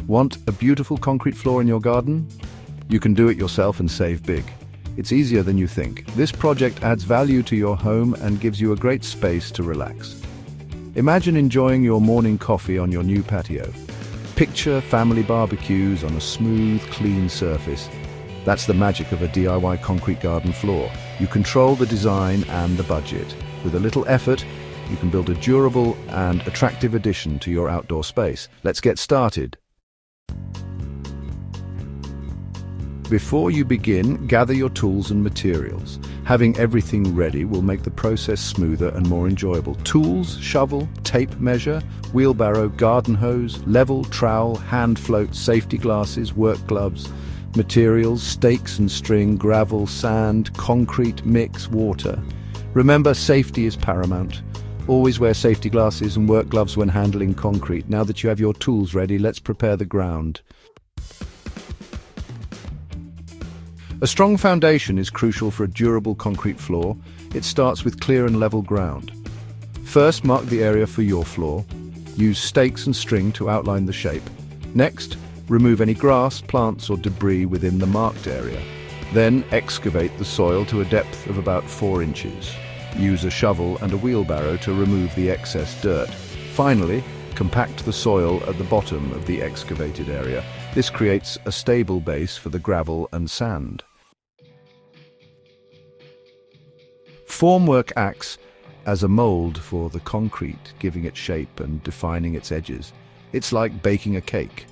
Want a beautiful concrete floor in your garden? You can do it yourself and save big. It's easier than you think. This project adds value to your home and gives you a great space to relax. Imagine enjoying your morning coffee on your new patio. Picture family barbecues on a smooth, clean surface. That's the magic of a DIY concrete garden floor. You control the design and the budget. With a little effort, you can build a durable and attractive addition to your outdoor space. Let's get started. Before you begin, gather your tools and materials. Having everything ready will make the process smoother and more enjoyable. Tools, shovel, tape measure, wheelbarrow, garden hose, level, trowel, hand float, safety glasses, work gloves. Materials, stakes and string, gravel, sand, concrete, mix, water. Remember, safety is paramount. Always wear safety glasses and work gloves when handling concrete. Now that you have your tools ready, let's prepare the ground. A strong foundation is crucial for a durable concrete floor. It starts with clear and level ground. First, mark the area for your floor. Use stakes and string to outline the shape. Next, remove any grass, plants or debris within the marked area. Then, excavate the soil to a depth of about 4 inches. Use a shovel and a wheelbarrow to remove the excess dirt. Finally, compact the soil at the bottom of the excavated area. This creates a stable base for the gravel and sand. Formwork acts as a mold for the concrete, giving it shape and defining its edges. It's like baking a cake.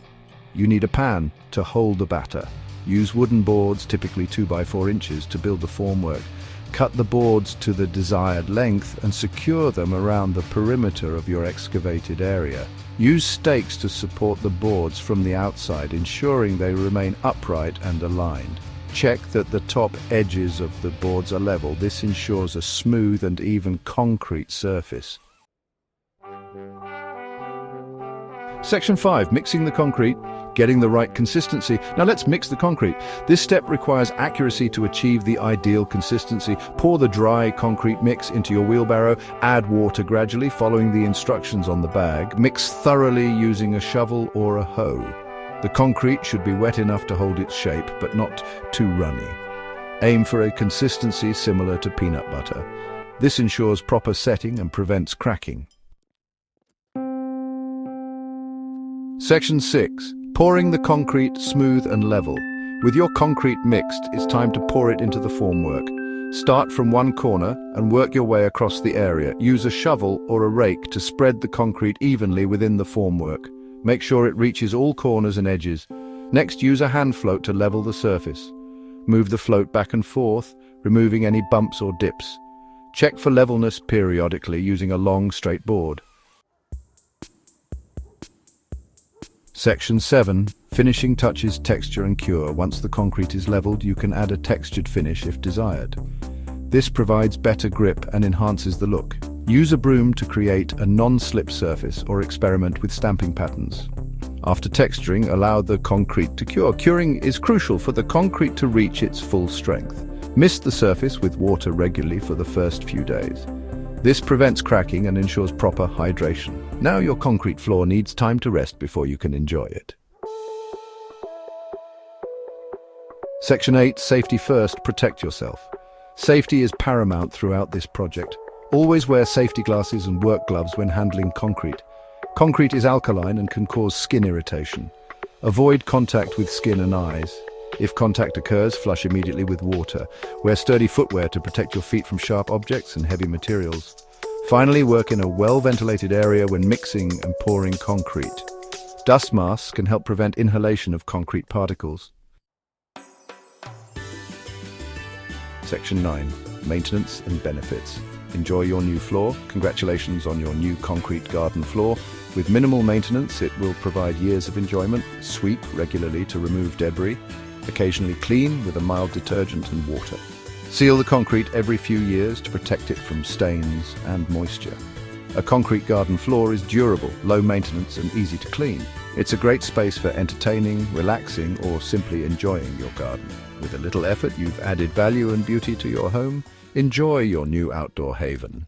You need a pan to hold the batter. Use wooden boards, typically 2 by 4 inches, to build the formwork. Cut the boards to the desired length and secure them around the perimeter of your excavated area. Use stakes to support the boards from the outside, ensuring they remain upright and aligned. Check that the top edges of the boards are level. This ensures a smooth and even concrete surface. Section 5. Mixing the concrete. Getting the right consistency. Now let's mix the concrete. This step requires accuracy to achieve the ideal consistency. Pour the dry concrete mix into your wheelbarrow. Add water gradually, following the instructions on the bag. Mix thoroughly using a shovel or a hoe. The concrete should be wet enough to hold its shape, but not too runny. Aim for a consistency similar to peanut butter. This ensures proper setting and prevents cracking. Section 6. Pouring the concrete smooth and level. With your concrete mixed, it's time to pour it into the formwork. Start from one corner and work your way across the area. Use a shovel or a rake to spread the concrete evenly within the formwork. Make sure it reaches all corners and edges. Next, use a hand float to level the surface. Move the float back and forth, removing any bumps or dips. Check for levelness periodically using a long, straight board. Section 7. Finishing touches, texture and cure. Once the concrete is leveled, you can add a textured finish if desired. This provides better grip and enhances the look. Use a broom to create a non-slip surface or experiment with stamping patterns. After texturing, allow the concrete to cure. Curing is crucial for the concrete to reach its full strength. Mist the surface with water regularly for the first few days. This prevents cracking and ensures proper hydration. Now your concrete floor needs time to rest before you can enjoy it. Section 8. Safety first. Protect yourself. Safety is paramount throughout this project. Always wear safety glasses and work gloves when handling concrete. Concrete is alkaline and can cause skin irritation. Avoid contact with skin and eyes. If contact occurs, flush immediately with water. Wear sturdy footwear to protect your feet from sharp objects and heavy materials. Finally, work in a well-ventilated area when mixing and pouring concrete. Dust masks can help prevent inhalation of concrete particles. Section 9. Maintenance and benefits. Enjoy your new floor. Congratulations on your new concrete garden floor. With minimal maintenance, it will provide years of enjoyment. Sweep regularly to remove debris. Occasionally clean with a mild detergent and water. Seal the concrete every few years to protect it from stains and moisture. A concrete garden floor is durable, low maintenance and easy to clean. It's a great space for entertaining, relaxing or simply enjoying your garden. With a little effort, you've added value and beauty to your home. Enjoy your new outdoor haven.